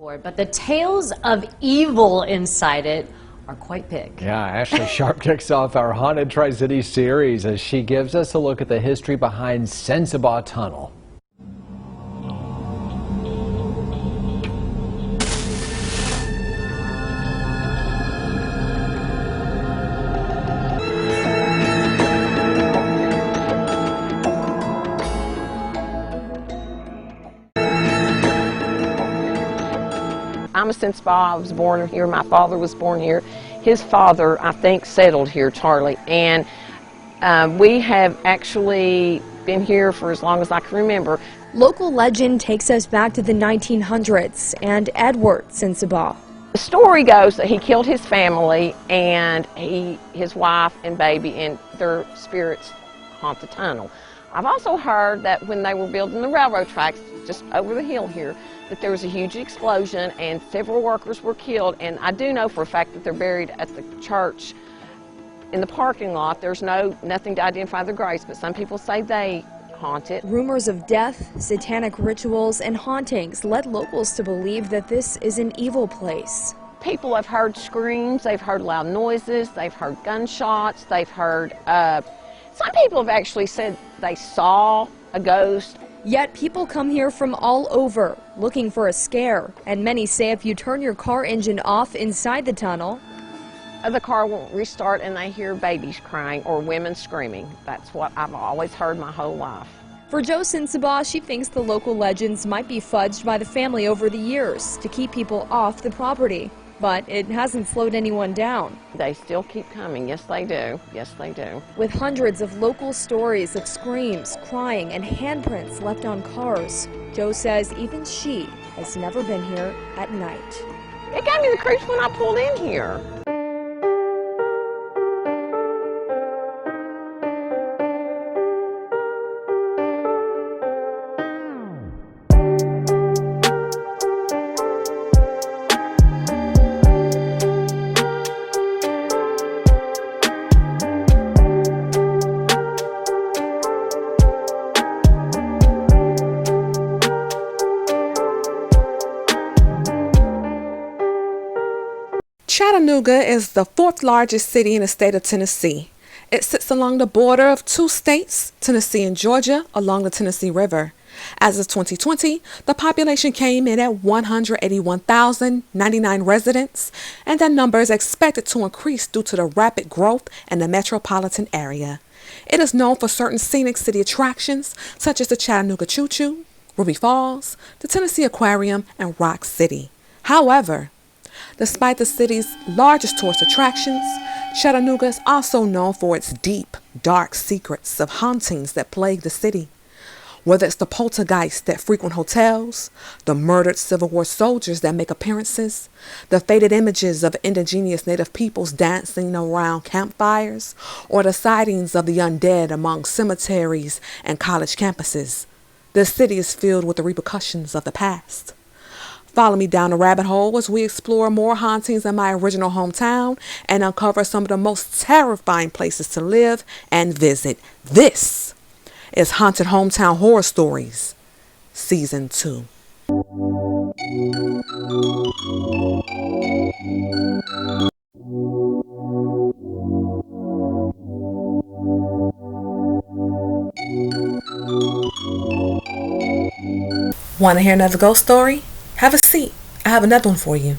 But the tales of evil inside it are quite big. Yeah, Ashley Sharp kicks off our Haunted Tri-City series as she gives us a look at the history behind Sensabaugh Tunnel. I'm a Sensabaugh. I was born here. My father was born here. His father, I think, settled here, Charlie. And we have actually been here for as long as I can remember. Local legend takes us back to the 1900s and Edward Sensabaugh. The story goes that he killed his family and his wife and baby, and their spirits haunt the tunnel. I've also heard that when they were building the railroad tracks just over the hill here, that there was a huge explosion and several workers were killed. And I do know for a fact that they're buried at the church in the parking lot. There's nothing to identify their graves, but some people say they haunt it. Rumors of death, satanic rituals, and hauntings led locals to believe that this is an evil place. People have heard screams, they've heard loud noises, they've heard gunshots, they've heard, some people have actually said they saw a ghost. Yet people come here from all over looking for a scare, and many say if you turn your car engine off inside the tunnel, the car won't restart and they hear babies crying or women screaming. That's what I've always heard my whole life. For Jo Sensabaugh, she thinks the local legends might be fudged by the family over the years to keep people off the property. But it hasn't slowed anyone down. They still keep coming. Yes, they do. Yes, they do. With hundreds of local stories of screams, crying, and handprints left on cars, Jo says even she has never been here at night. It gave me the creeps when I pulled in here. Chattanooga is the fourth largest city in the state of Tennessee. It sits along the border of two states, Tennessee and Georgia, along the Tennessee River. As of 2020, the population came in at 181,099 residents, and that number is expected to increase due to the rapid growth in the metropolitan area. It is known for certain scenic city attractions, such as the Chattanooga Choo Choo, Ruby Falls, the Tennessee Aquarium, and Rock City. However, despite the city's largest tourist attractions, Chattanooga is also known for its deep, dark secrets of hauntings that plague the city. Whether it's the poltergeists that frequent hotels, the murdered Civil War soldiers that make appearances, the faded images of indigenous native peoples dancing around campfires, or the sightings of the undead among cemeteries and college campuses, the city is filled with the repercussions of the past. Follow me down the rabbit hole as we explore more hauntings in my original hometown and uncover some of the most terrifying places to live and visit. This is Haunted Hometown Horror Stories, Season 2. Want to hear another ghost story? Have a seat. I have another one for you.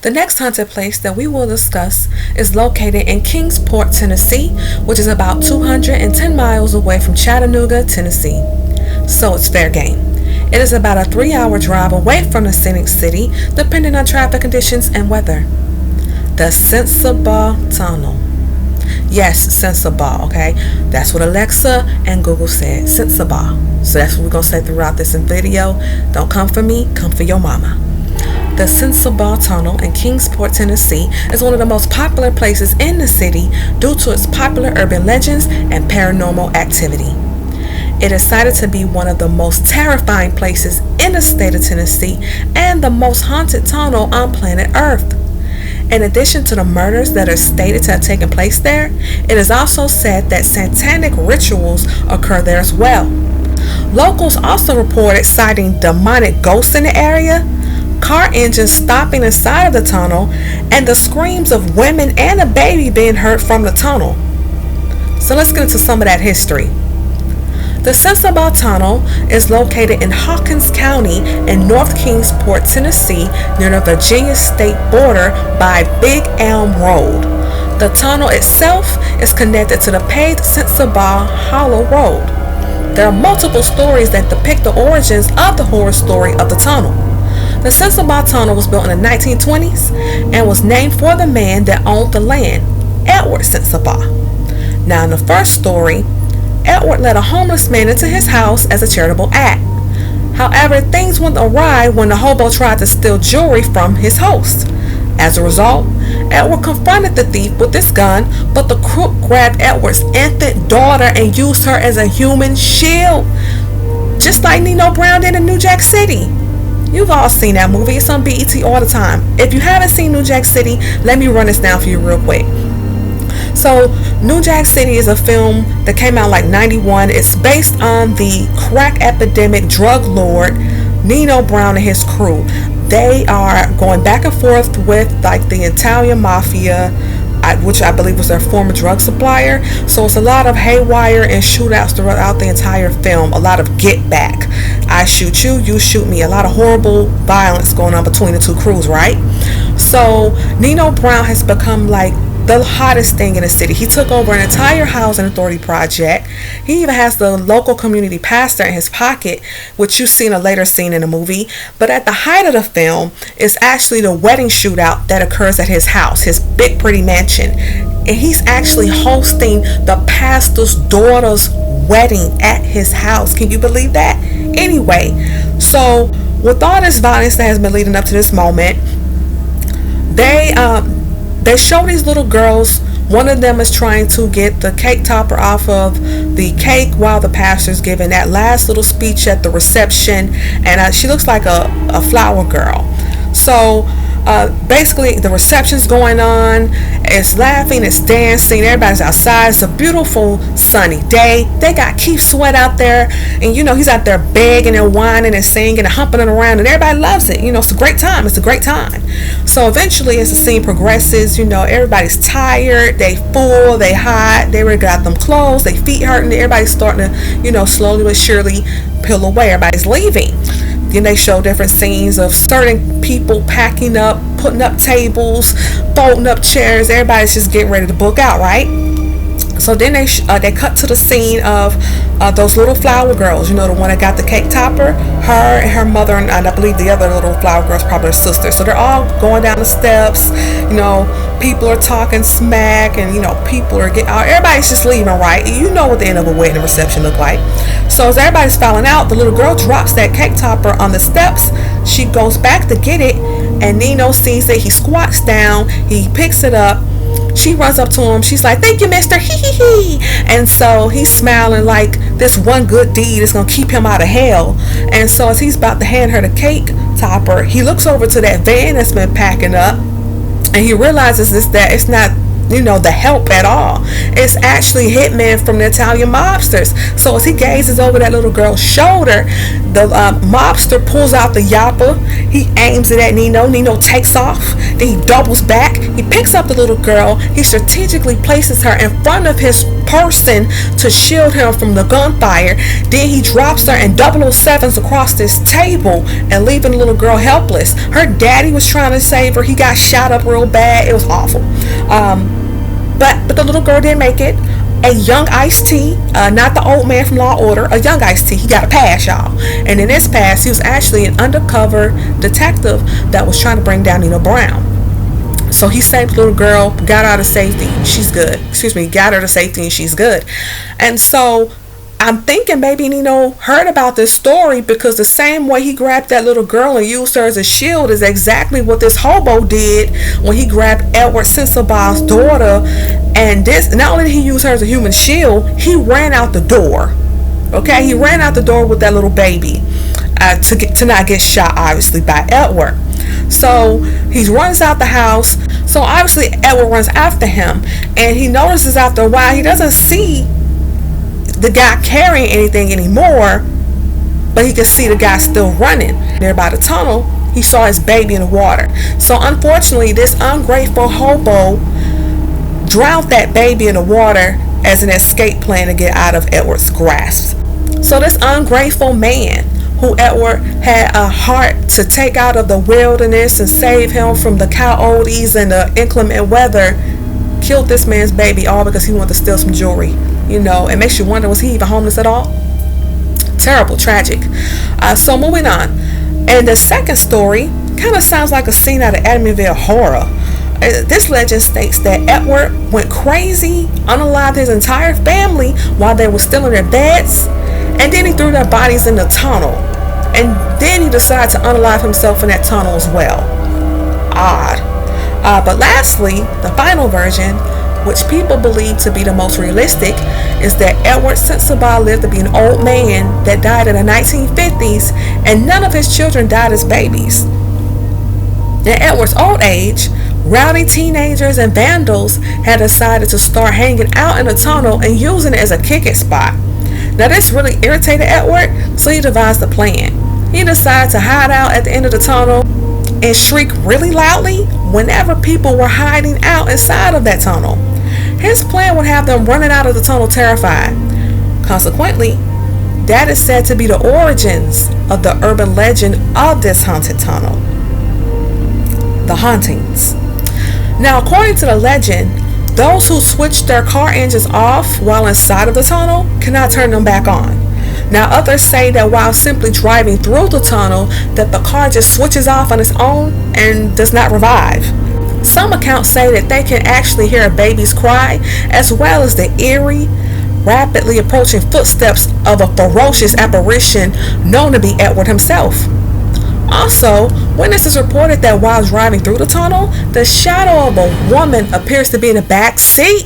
The next haunted place that we will discuss is located in Kingsport, Tennessee, which is about 210 miles away from Chattanooga, Tennessee. So it's fair game. It is about a 3-hour drive away from the scenic city, depending on traffic conditions and weather. The Sensabaugh Tunnel. Yes, Sensabaugh, okay? That's what Alexa and Google said, Sensabaugh. So that's what we're going to say throughout this video. Don't come for me, come for your mama. The Sensabaugh Tunnel in Kingsport, Tennessee is one of the most popular places in the city due to its popular urban legends and paranormal activity. It is cited to be one of the most terrifying places in the state of Tennessee and the most haunted tunnel on planet Earth. In addition to the murders that are stated to have taken place there, it is also said that satanic rituals occur there as well. Locals also reported sighting demonic ghosts in the area, car engines stopping inside of the tunnel, and the screams of women and a baby being heard from the tunnel. So let's get into some of that history. The Sensabaugh Tunnel is located in Hauntings County in North Kingsport, Tennessee, near the Virginia state border by Big Elm Road. The tunnel itself is connected to the paved Sensabaugh Hollow Road. There are multiple stories that depict the origins of the horror story of the tunnel. The Sensabaugh Tunnel was built in the 1920s and was named for the man that owned the land, Edward Sensabaugh. Now, in the first story, Edward let a homeless man into his house as a charitable act. However, things went awry when the hobo tried to steal jewelry from his host. As a result, Edward confronted the thief with his gun, but the crook grabbed Edward's infant daughter and used her as a human shield, just like Nino Brown did in New Jack City. You've all seen that movie. It's on BET all the time. If you haven't seen New Jack City, let me run this down for you real quick. So, New Jack City is a film that came out like 91. It's based on the crack epidemic drug lord Nino Brown and his crew. They are going back and forth with like the Italian mafia, which I believe was their former drug supplier. So it's a lot of haywire and shootouts throughout the entire film. A lot of get back. I shoot you, you shoot me. A lot of horrible violence going on between the two crews, right? So Nino Brown has become like the hottest thing in the city. He took over an entire housing authority project. He even has the local community pastor in his pocket, which you see in a later scene in the movie. But at the height of the film is actually the wedding shootout that occurs at his house, his big pretty mansion. And he's actually hosting the pastor's daughter's wedding at his house. Can you believe that? Anyway, so with all this violence that has been leading up to this moment, they show these little girls. One of them is trying to get the cake topper off of the cake while the pastor's giving that last little speech at the reception, and she looks like a flower girl. So basically the reception's going on, it's laughing, it's dancing, everybody's outside. It's a beautiful sunny day. They got Keith Sweat out there, and you know he's out there begging and whining and singing and humping it around, and everybody loves it. You know, it's a great time. So eventually as the scene progresses, you know, everybody's tired, they full, they hot, they already got them clothes, they feet hurting, everybody's starting to, you know, slowly but surely peel away. Everybody's leaving. Then they show different scenes of certain people packing up, putting up tables, folding up chairs. Everybody's just getting ready to book out, right? So then they cut to the scene of those little flower girls. You know, the one that got the cake topper, her and her mother, and I believe the other little flower girl's probably her sister. So they're all going down the steps. You know, people are talking smack, and you know, people are getting out. Everybody's just leaving, right? You know what the end of a wedding reception look like. So as everybody's filing out, the little girl drops that cake topper on the steps. She goes back to get it, and Nino sees it. He squats down, he picks it up. She runs up to him. She's like, "Thank you, mister." Hee hee hee. And so he's smiling like this one good deed is going to keep him out of hell. And so as he's about to hand her the cake topper, he looks over to that van that's been packing up, and he realizes that it's not, you know, the help at all. It's actually hitmen from the Italian mobsters. So as he gazes over that little girl's shoulder, the mobster pulls out the yapper. He aims it at Nino. Nino takes off. Then he doubles back. He picks up the little girl. He strategically places her in front of his person to shield him from the gunfire. Then he drops her and 007s across this table and leaving the little girl helpless. Her daddy was trying to save her. He got shot up real bad. It was awful. But the little girl didn't make it. A young Ice-T, not the old man from Law and Order, a young Ice-T. He got a pass, y'all. And in this pass, he was actually an undercover detective that was trying to bring down Nino Brown. So he saved the little girl, got her out of safety. She's good. Got her to safety and she's good. And so I'm thinking maybe Nino heard about this story, because the same way he grabbed that little girl and used her as a shield is exactly what this hobo did when he grabbed Edward Sensabaugh's daughter. And this, not only did he use her as a human shield, he ran out the door. Okay, he ran out the door with that little baby to not get shot, obviously, by Edward. So he runs out the house. So obviously Edward runs after him, and he notices after a while he doesn't see the guy carrying anything anymore, but he can see the guy still running. There by the tunnel, he saw his baby in the water. So unfortunately, this ungrateful hobo drowned that baby in the water as an escape plan to get out of Edward's grasp. So this ungrateful man, who Edward had a heart to take out of the wilderness and save him from the coyotes and the inclement weather, killed this man's baby all because he wanted to steal some jewelry. It makes you wonder, was he even homeless at all? Terrible, tragic. So moving on. And the second story kind of sounds like a scene out of Amityville Horror. This legend states that Edward went crazy, unalived his entire family while they were still in their beds, and then he threw their bodies in the tunnel. And then he decided to unalive himself in that tunnel as well. Odd. But lastly, the final version, which people believe to be the most realistic, is that Edward Sensabaugh lived to be an old man that died in the 1950s, and none of his children died as babies. In Edward's old age, rowdy teenagers and vandals had decided to start hanging out in the tunnel and using it as a kick-it spot. Now this really irritated Edward, so he devised a plan. He decided to hide out at the end of the tunnel and shriek really loudly whenever people were hiding out inside of that tunnel. His plan would have them running out of the tunnel terrified. Consequently, that is said to be the origins of the urban legend of this haunted tunnel, the Hauntings. Now, according to the legend, those who switch their car engines off while inside of the tunnel cannot turn them back on. Now, others say that while simply driving through the tunnel, that the car just switches off on its own and does not revive. Some accounts say that they can actually hear a baby's cry, as well as the eerie, rapidly approaching footsteps of a ferocious apparition known to be Edward himself. Also, witnesses reported that while driving through the tunnel, the shadow of a woman appears to be in the back seat.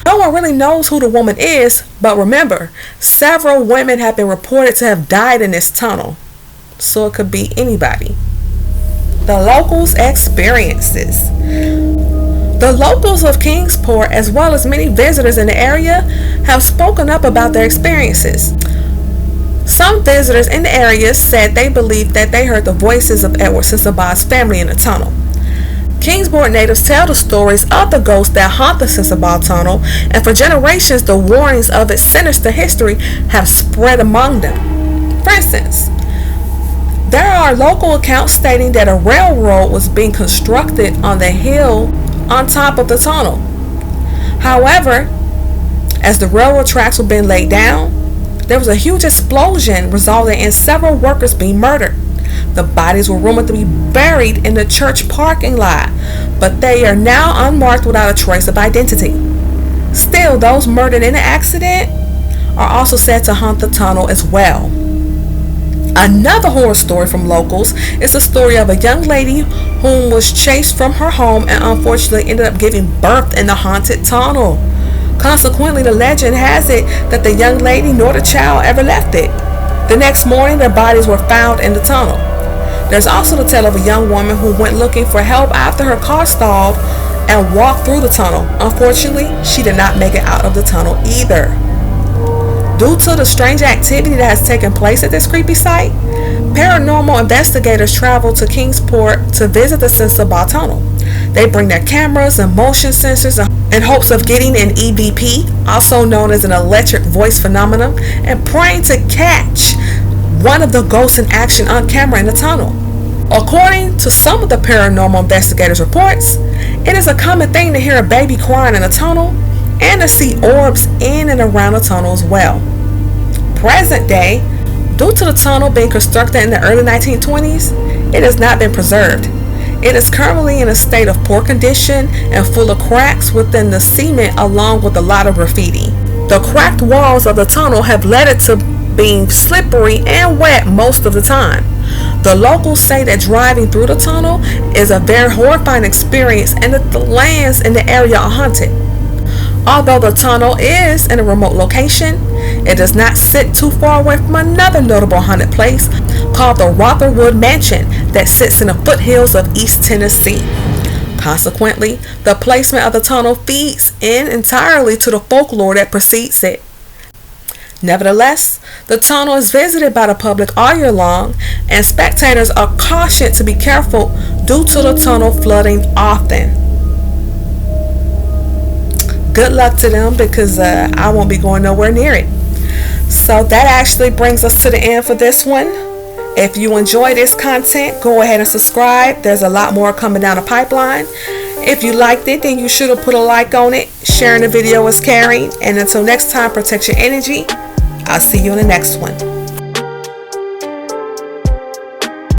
No one really knows who the woman is, but remember, several women have been reported to have died in this tunnel, so it could be anybody. The locals' experiences. The locals of Kingsport, as well as many visitors in the area, have spoken up about their experiences. Some visitors in the area said they believed that they heard the voices of Edward Sensabaugh's family in the tunnel. Kingsport natives tell the stories of the ghosts that haunt the Sensabaugh Tunnel, and for generations the warnings of its sinister history have spread among them. For instance, there are local accounts stating that a railroad was being constructed on the hill on top of the tunnel. However, as the railroad tracks were being laid down, there was a huge explosion resulting in several workers being murdered. The bodies were rumored to be buried in the church parking lot, but they are now unmarked without a trace of identity. Still, those murdered in the accident are also said to haunt the tunnel as well. Another horror story from locals is the story of a young lady whom was chased from her home and unfortunately ended up giving birth in the haunted tunnel. Consequently, the legend has it that the young lady nor the child ever left it. The next morning, their bodies were found in the tunnel. There's also the tale of a young woman who went looking for help after her car stalled and walked through the tunnel. Unfortunately, she did not make it out of the tunnel either. Due to the strange activity that has taken place at this creepy site, paranormal investigators travel to Kingsport to visit the Sensabaugh Tunnel. They bring their cameras and motion sensors in hopes of getting an EVP, also known as an electric voice phenomenon, and praying to catch one of the ghosts in action on camera in the tunnel. According to some of the paranormal investigators' reports, it is a common thing to hear a baby crying in a tunnel and to see orbs in and around the tunnel as well. Present day, due to the tunnel being constructed in the early 1920s, it has not been preserved. It is currently in a state of poor condition and full of cracks within the cement, along with a lot of graffiti. The cracked walls of the tunnel have led it to being slippery and wet most of the time. The locals say that driving through the tunnel is a very horrifying experience and that the lands in the area are haunted. Although the tunnel is in a remote location, it does not sit too far away from another notable haunted place called the Rotherwood Mansion that sits in the foothills of East Tennessee. Consequently, the placement of the tunnel feeds in entirely to the folklore that precedes it. Nevertheless, the tunnel is visited by the public all year long, and spectators are cautioned to be careful due to the tunnel flooding often. Good luck to them, because I won't be going nowhere near it. So that actually brings us to the end for this one. If you enjoy this content, go ahead and subscribe. There's a lot more coming down the pipeline. If you liked it, then you should have put a like on it. Sharing the video is caring. And until next time, protect your energy. I'll see you in the next one.